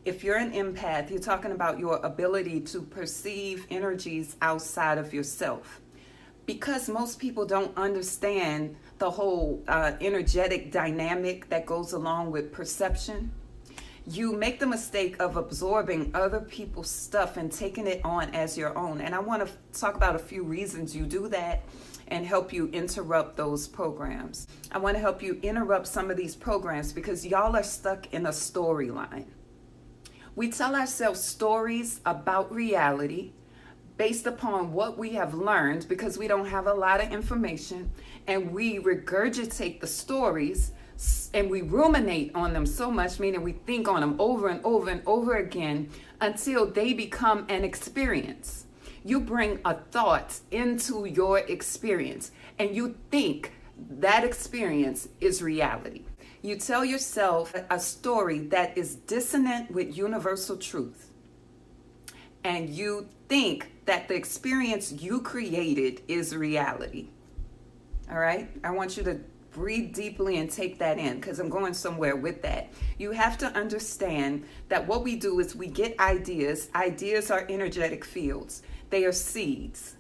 If you're an empath, you're talking about your ability to perceive energies outside of yourself. Because most people don't understand the whole energetic dynamic that goes along with perception, you make the mistake of absorbing other people's stuff and taking it on as your own. And I want to talk about a few reasons you do that and help you interrupt those programs. I want to help you interrupt some of these programs because y'all are stuck in a storyline. We tell ourselves stories about reality based upon what we have learned because we don't have a lot of information, and we regurgitate the stories and we ruminate on them so much, meaning we think on them over and over and over again until they become an experience. You bring a thought into your experience and you think that experience is reality. You tell yourself a story that is dissonant with universal truth, and you think that the experience you created is reality. All right? I want you to breathe deeply and take that in because I'm going somewhere with that. You have to understand that what we do is we get ideas. Ideas are energetic fields. They are seeds.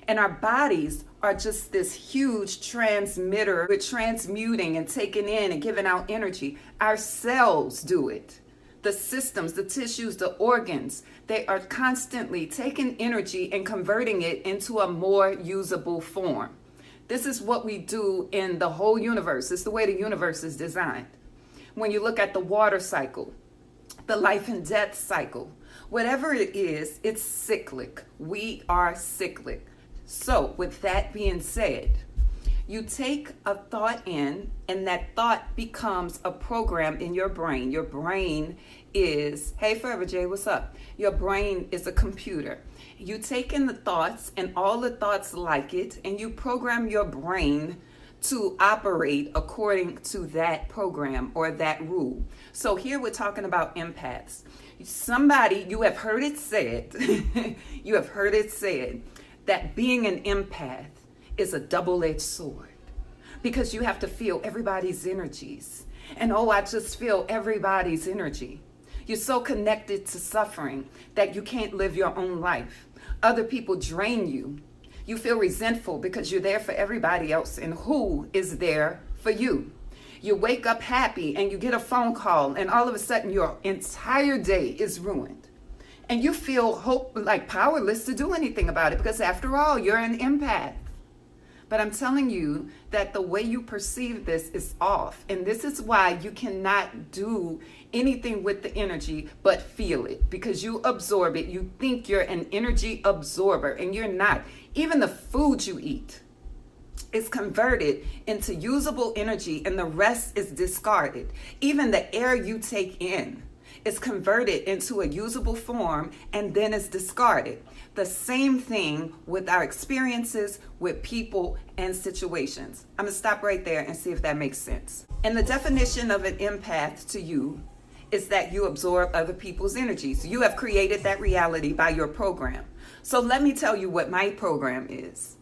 And our bodies are just this huge transmitter. We're transmuting and taking in and giving out energy. Our cells do it. The systems, the tissues, the organs, they are constantly taking energy and converting it into a more usable form. This is what we do in the whole universe. It's the way the universe is designed. When you look at the water cycle, the life and death cycle, whatever it is, it's cyclic. We are cyclic. So with that being said, you take a thought in, and that thought becomes a program in your brain. Your brain is, hey Forever J, what's up? Your brain is a computer. You take in the thoughts and all the thoughts like it, and you program your brain to operate according to that program or that rule. So here we're talking about empaths. Somebody, you have heard it said, you have heard it said that being an empath is a double-edged sword because you have to feel everybody's energies. And oh, I just feel everybody's energy. You're so connected to suffering that you can't live your own life. Other people drain you. You feel resentful because you're there for everybody else, and who is there for you? You wake up happy and you get a phone call, and all of a sudden your entire day is ruined. And you feel like powerless to do anything about it because after all, you're an empath. But I'm telling you that the way you perceive this is off. And this is why you cannot do anything with the energy but feel it, because you absorb it. You think you're an energy absorber, and you're not. Even the food you eat is converted into usable energy, and the rest is discarded. Even the air you take in is converted into a usable form and then is discarded. The same thing with our experiences with people and situations. I'm going to stop right there and see if that makes sense. And the definition of an empath to you is that you absorb other people's energies. You have created that reality by your program. So let me tell you what my program is.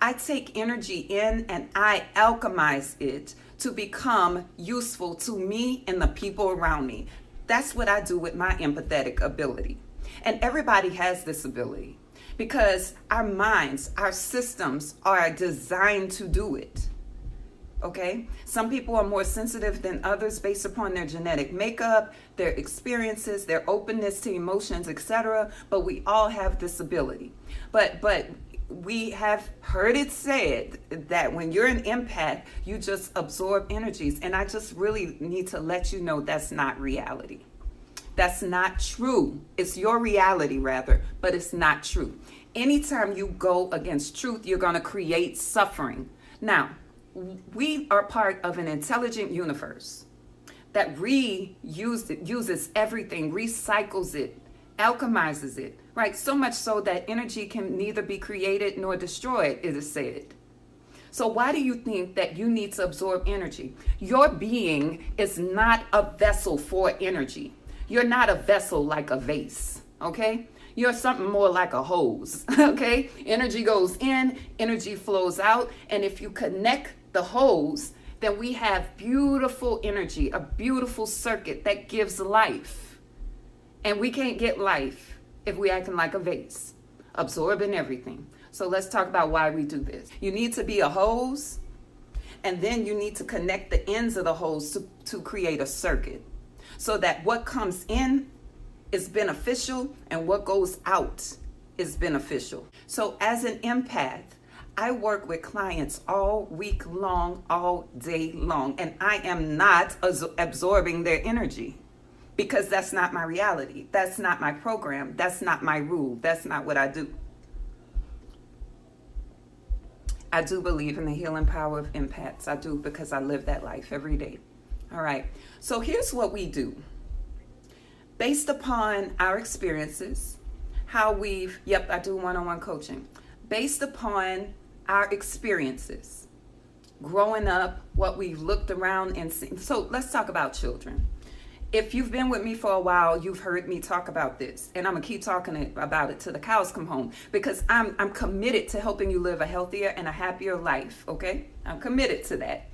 I take energy in and I alchemize it to become useful to me and the people around me. That's what I do with my empathetic ability. And everybody has this ability because our minds, our systems are designed to do it. Okay? Some people are more sensitive than others based upon their genetic makeup, their experiences, their openness to emotions, etc. But we all have this ability. But we have heard it said that when you're an empath, you just absorb energies. And I just really need to let you know that's not reality. That's not true. It's your reality, rather, but it's not true. Anytime you go against truth, you're going to create suffering. Now, we are part of an intelligent universe that uses everything, recycles it, alchemizes it, right? So much so that energy can neither be created nor destroyed, it is said. So why do you think that you need to absorb energy? Your being is not a vessel for energy. You're not a vessel like a vase, okay? You're something more like a hose, okay? Energy goes in, energy flows out, and if you connect the hose, then we have beautiful energy, a beautiful circuit that gives life. And we can't get life if we acting like a vase, absorbing everything. So let's talk about why we do this. You need to be a hose, and then you need to connect the ends of the hose to create a circuit so that what comes in is beneficial and what goes out is beneficial. So as an empath, I work with clients all week long, all day long, and I am not absorbing their energy because that's not my reality. That's not my program. That's not my rule. That's not what I do. I do believe in the healing power of empaths. I do, because I live that life every day. All right. So here's what we do. Based upon our experiences, how I do one-on-one coaching. Based upon our experiences, growing up, what we've looked around and seen. So let's talk about children. If you've been with me for a while, you've heard me talk about this, and I'm gonna keep talking about it till the cows come home, because I'm committed to helping you live a healthier and a happier life, okay? I'm committed to that.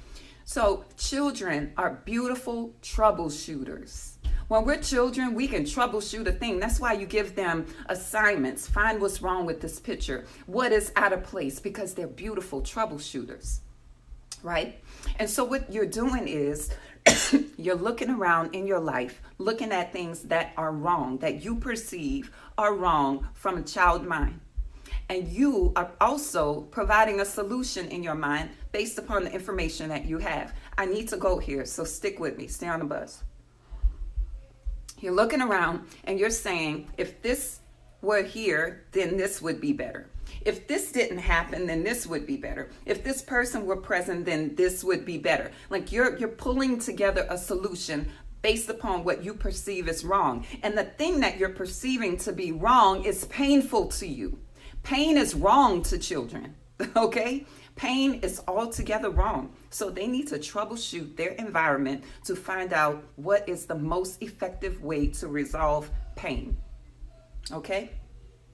So children are beautiful troubleshooters. When we're children, we can troubleshoot a thing. That's why you give them assignments. Find what's wrong with this picture. What is out of place? Because they're beautiful troubleshooters, right? And so what you're doing is you're looking around in your life, looking at things that are wrong, that you perceive are wrong from a child mind. And you are also providing a solution in your mind based upon the information that you have. I need to go here, so stick with me. Stay on the bus. You're looking around and you're saying, if this were here, then this would be better. If this didn't happen, then this would be better. If this person were present, then this would be better. Like you're pulling together a solution based upon what you perceive as wrong. And the thing that you're perceiving to be wrong is painful to you. Pain is wrong to children, okay? Pain is altogether wrong. So they need to troubleshoot their environment to find out what is the most effective way to resolve pain. Okay?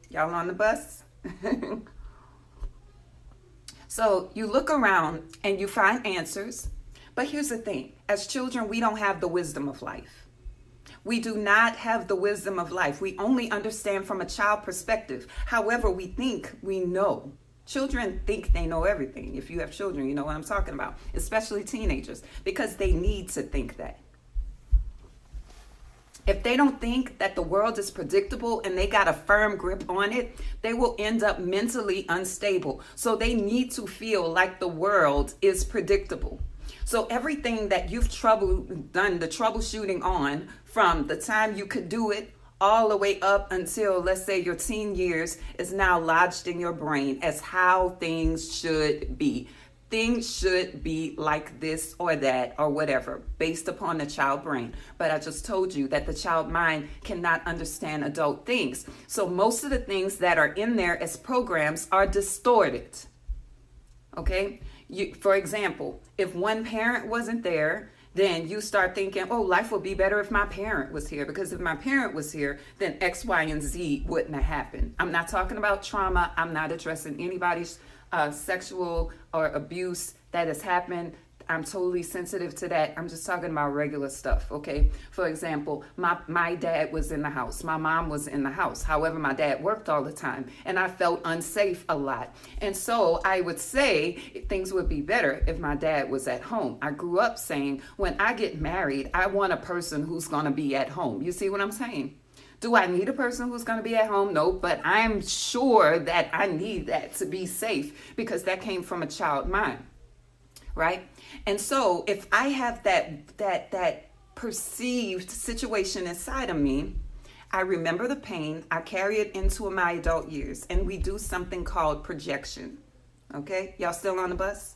Y'all on the bus? So you look around and you find answers. But here's the thing. As children, we don't have the wisdom of life. We do not have the wisdom of life. We only understand from a child perspective. However, we think we know. Children think they know everything. If you have children, you know what I'm talking about, especially teenagers, because they need to think that. If they don't think that the world is predictable and they got a firm grip on it, they will end up mentally unstable. So they need to feel like the world is predictable. So everything that you've done the troubleshooting on from the time you could do it all the way up until, let's say, your teen years is now lodged in your brain as how things should be. Things should be like this or that or whatever, based upon the child brain. But I just told you that the child mind cannot understand adult things. So most of the things that are in there as programs are distorted. Okay? For example, if one parent wasn't there, then you start thinking, oh, life would be better if my parent was here, because if my parent was here, then X, Y, and Z wouldn't have happened. I'm not talking about trauma. I'm not addressing anybody's sexual or abuse that has happened. I'm totally sensitive to that. I'm just talking about regular stuff, okay? For example, my dad was in the house. My mom was in the house. However, my dad worked all the time, and I felt unsafe a lot. And so I would say things would be better if my dad was at home. I grew up saying, when I get married, I want a person who's going to be at home. You see what I'm saying? Do I need a person who's going to be at home? No, but I'm sure that I need that to be safe, because that came from a child mind. Right? And so if I have that perceived situation inside of me, I remember the pain, I carry it into my adult years, and we do something called projection. Okay? Y'all still on the bus?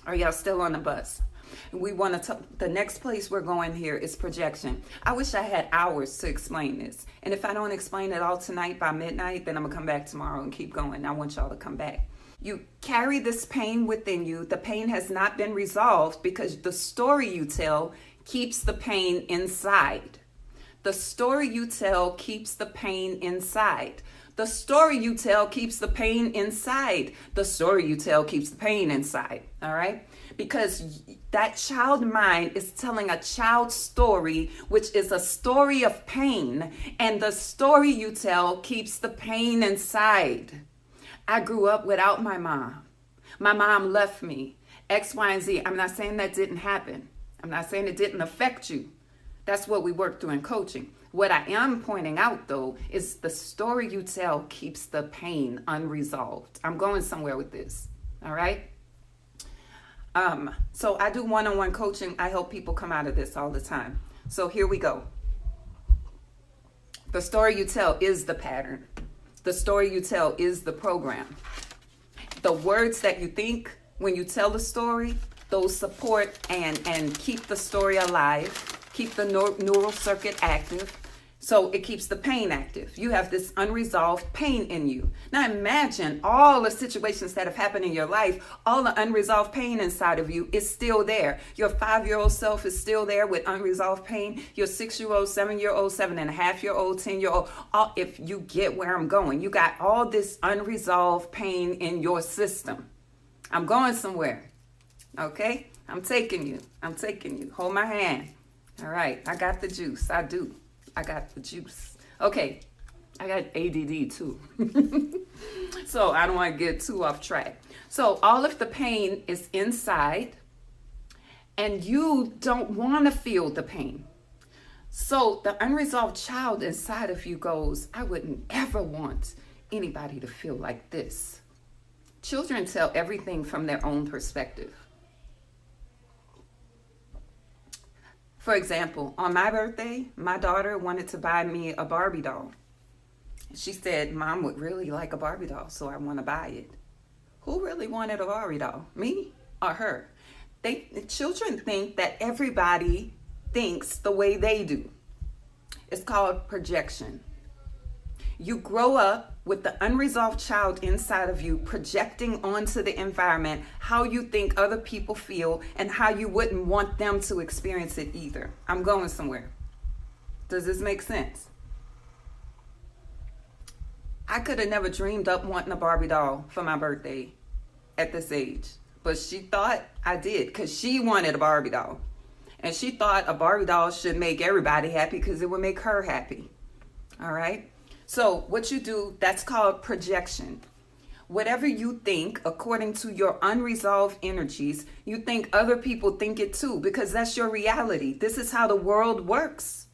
Are y'all still on the bus? We want to, the next place we're going here is projection. I wish I had hours to explain this. And if I don't explain it all tonight by midnight, then I'm gonna come back tomorrow and keep going. I want y'all to come back. You carry this pain within you. The pain has not been resolved because the story you tell keeps the pain inside. The story you tell keeps the pain inside. The story you tell keeps the pain inside. The story you tell keeps the pain inside. All right? because that child mind is telling a child story, which is a story of pain. And the story you tell keeps the pain inside. I grew up without my mom. My mom left me. X, Y, and Z. I'm not saying that didn't happen. I'm not saying it didn't affect you. That's what we work through in coaching. What I am pointing out, though, is the story you tell keeps the pain unresolved. I'm going somewhere with this. All right? So I do one-on-one coaching. I help people come out of this all the time. So here we go. The story you tell is the pattern. The story you tell is the program. The words that you think when you tell the story, those support and keep the story alive, keep the neural circuit active, so it keeps the pain active. You have this unresolved pain in you. Now imagine all the situations that have happened in your life, all the unresolved pain inside of you is still there. Your 5-year-old self is still there with unresolved pain. Your 6-year-old, 7-year-old, 7.5-year-old, 10-year-old. If you get where I'm going, you got all this unresolved pain in your system. I'm going somewhere. Okay? I'm taking you. Hold my hand. All right. I got the juice. I do. I got the juice. Okay. I got ADD too. So I don't want to get too off track. So all of the pain is inside and you don't want to feel the pain. So the unresolved child inside of you goes, I wouldn't ever want anybody to feel like this. Children tell everything from their own perspective. For example, on my birthday, my daughter wanted to buy me a Barbie doll. She said, Mom would really like a Barbie doll, so I want to buy it. Who really wanted a Barbie doll? Me or her? The children think that everybody thinks the way they do. It's called projection. You grow up with the unresolved child inside of you projecting onto the environment how you think other people feel and how you wouldn't want them to experience it either. I'm going somewhere. Does this make sense? I could have never dreamed up wanting a Barbie doll for my birthday at this age. But she thought I did because she wanted a Barbie doll. And she thought a Barbie doll should make everybody happy because it would make her happy. All right? So what you do, that's called projection. Whatever you think, according to your unresolved energies, you think other people think it too, because that's your reality. This is how the world works.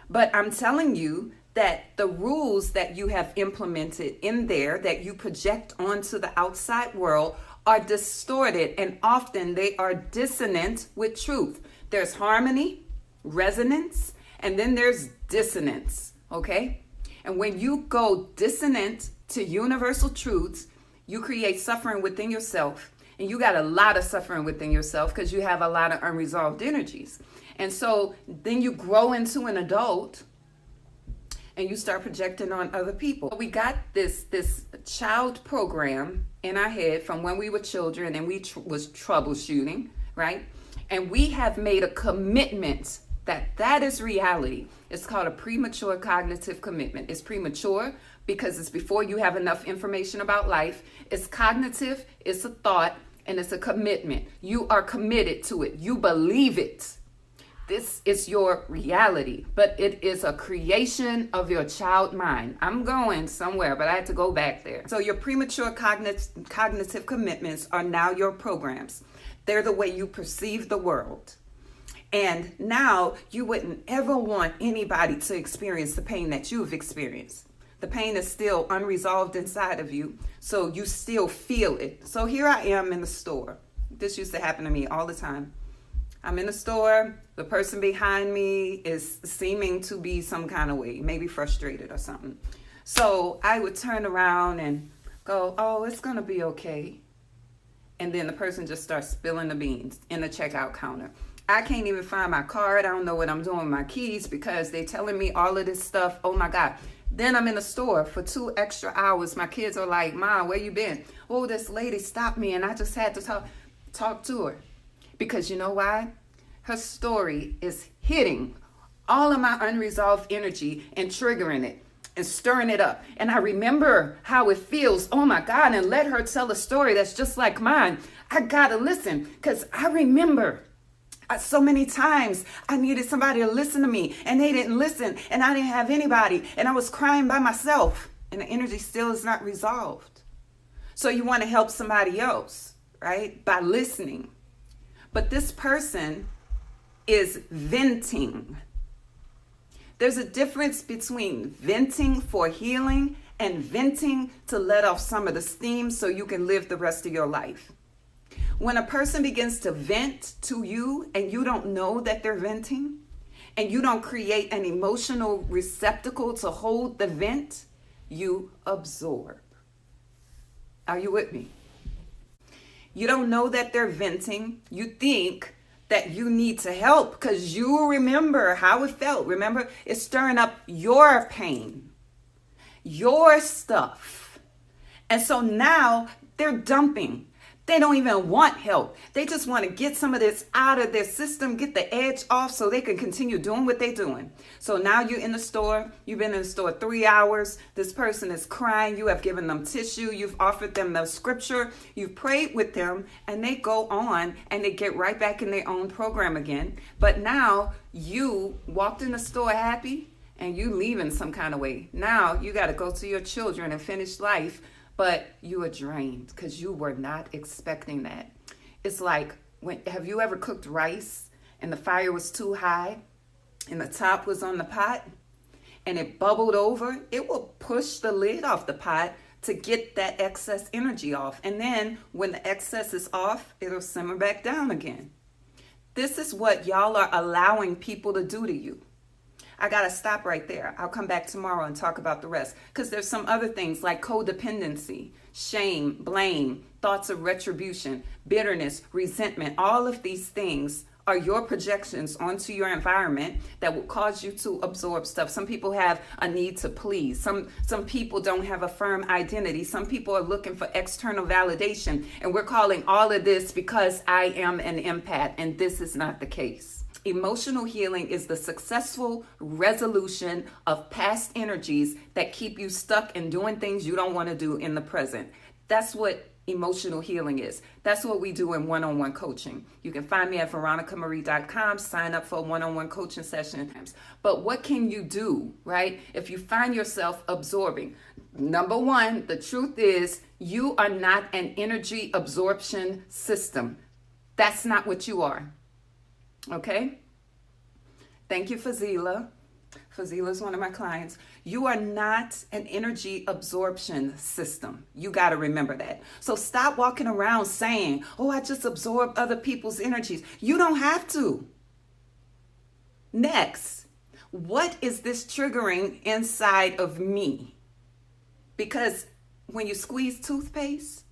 But I'm telling you that the rules that you have implemented in there that you project onto the outside world are distorted, and often they are dissonant with truth. There's harmony, resonance, and then there's dissonance, okay? And when you go dissonant to universal truths, you create suffering within yourself. And you got a lot of suffering within yourself because you have a lot of unresolved energies. And so then you grow into an adult and you start projecting on other people. We got this child program in our head from when we were children and we was troubleshooting, right? And we have made a commitment that is reality. It's called a premature cognitive commitment. It's premature because it's before you have enough information about life. It's cognitive, it's a thought, and it's a commitment. You are committed to it. You believe it. This is your reality, but it is a creation of your child mind. I'm going somewhere, but I had to go back there. So your premature cognitive commitments are now your programs. They're the way you perceive the world. And now you wouldn't ever want anybody to experience the pain that you've experienced. The pain is still unresolved inside of you, so you still feel it. So here I am in the store. This used to happen to me all the time. I'm in the store. The person behind me is seeming to be some kind of way, maybe frustrated or something. So I would turn around and go, oh, it's going to be okay. And then the person just starts spilling the beans in the checkout counter. I can't even find my card. I don't know what I'm doing with my keys because they're telling me all of this stuff. Oh my God. Then I'm in the store for 2 extra hours. My kids are like, Mom, where you been? Oh, this lady stopped me and I just had to talk to her. Because you know why? Her story is hitting all of my unresolved energy and triggering it. and stirring it up. And I remember how it feels. Oh my God. And let her tell a story that's just like mine. I got to listen because I remember so many times I needed somebody to listen to me and they didn't listen and I didn't have anybody and I was crying by myself and the energy still is not resolved. So you want to help somebody else, right? By listening. But this person is venting. There's a difference between venting for healing and venting to let off some of the steam so you can live the rest of your life. When a person begins to vent to you and you don't know that they're venting and you don't create an emotional receptacle to hold the vent, you absorb. Are you with me? You don't know that they're venting. You think that you need to help because you remember how it felt. Remember, it's stirring up your pain, your stuff. And so now they're dumping. They don't even want help. They just want to get some of this out of their system, get the edge off so they can continue doing what they're doing. So now you're in the store. You've been in the store 3 hours. This person is crying. You have given them tissue. You've offered them the scripture. You've prayed with them and they go on and they get right back in their own program again. But now you walked in the store happy and you leaving some kind of way. Now you got to go to your children and finish life. But you are drained because you were not expecting that. It's like, have you ever cooked rice and the fire was too high and the top was on the pot and it bubbled over? It will push the lid off the pot to get that excess energy off. And then when the excess is off, it'll simmer back down again. This is what y'all are allowing people to do to you. I got to stop right there. I'll come back tomorrow and talk about the rest because there's some other things like codependency, shame, blame, thoughts of retribution, bitterness, resentment. All of these things are your projections onto your environment that will cause you to absorb stuff. Some people have a need to please. Some people don't have a firm identity. Some people are looking for external validation. And we're calling all of this because I am an empath. And this is not the case. Emotional healing is the successful resolution of past energies that keep you stuck in doing things you don't want to do in the present. That's what emotional healing is. That's what we do in one-on-one coaching. You can find me at veronicamarie.com, sign up for a one-on-one coaching session. But what can you do, right? If you find yourself absorbing, number one, the truth is you are not an energy absorption system. That's not what you are. Okay? Thank you, Fazila. Fazila is one of my clients. You are not an energy absorption system. You got to remember that. So stop walking around saying, oh, I just absorb other people's energies. You don't have to. Next, what is this triggering inside of me? Because when you squeeze toothpaste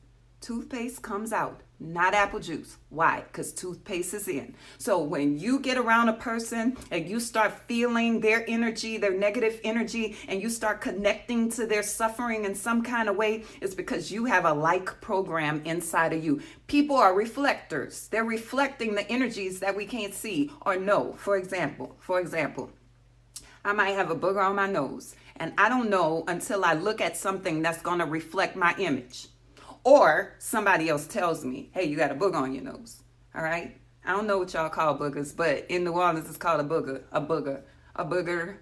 comes out. Not apple juice. Why? Because toothpaste is in. So when you get around a person and you start feeling their energy, their negative energy, and you start connecting to their suffering in some kind of way, it's because you have a like program inside of you. People are reflectors. They're reflecting the energies that we can't see or know. For example, I might have a booger on my nose, and I don't know until I look at something that's going to reflect my image. Or somebody else tells me, hey, you got a booger on your nose. All right. I don't know what y'all call boogers, but in New Orleans, it's called a booger,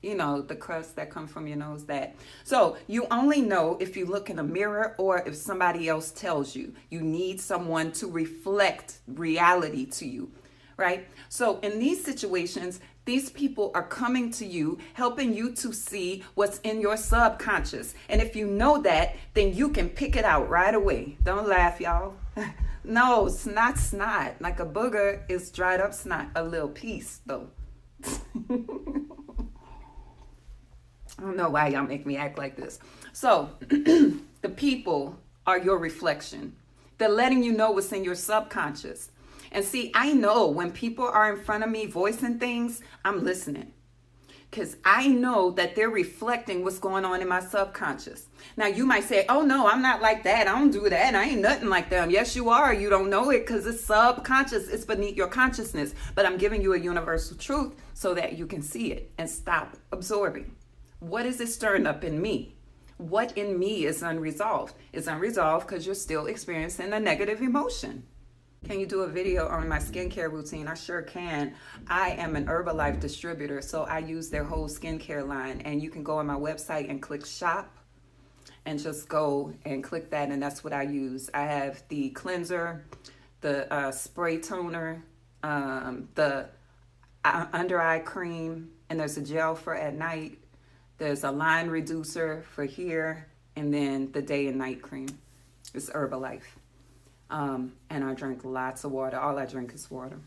you know, the crust that comes from your nose, that. So you only know if you look in a mirror or if somebody else tells you. You need someone to reflect reality to you. Right. So in these situations, these people are coming to you, helping you to see what's in your subconscious. And if you know that, then you can pick it out right away. Don't laugh, y'all. No, snot's snot. Like a booger is dried up snot. A little piece, though. I don't know why y'all make me act like this. So the people are your reflection. They're letting you know what's in your subconscious. And see, I know when people are in front of me voicing things, I'm listening. Because I know that they're reflecting what's going on in my subconscious. Now, you might say, oh, no, I'm not like that. I don't do that. I ain't nothing like them. Yes, you are. You don't know it because it's subconscious. It's beneath your consciousness. But I'm giving you a universal truth so that you can see it and stop absorbing. What is it stirring up in me? What in me is unresolved? It's unresolved because you're still experiencing a negative emotion. Can you do a video on my skincare routine? I sure can. I am an Herbalife distributor, so I use their whole skincare line. And you can go on my website and click shop and just go and click that. And that's what I use. I have the cleanser, the spray toner, the under eye cream, and there's a gel for at night. There's a line reducer for here, and then the day and night cream. It's Herbalife. And I drink lots of water. All I drink is water.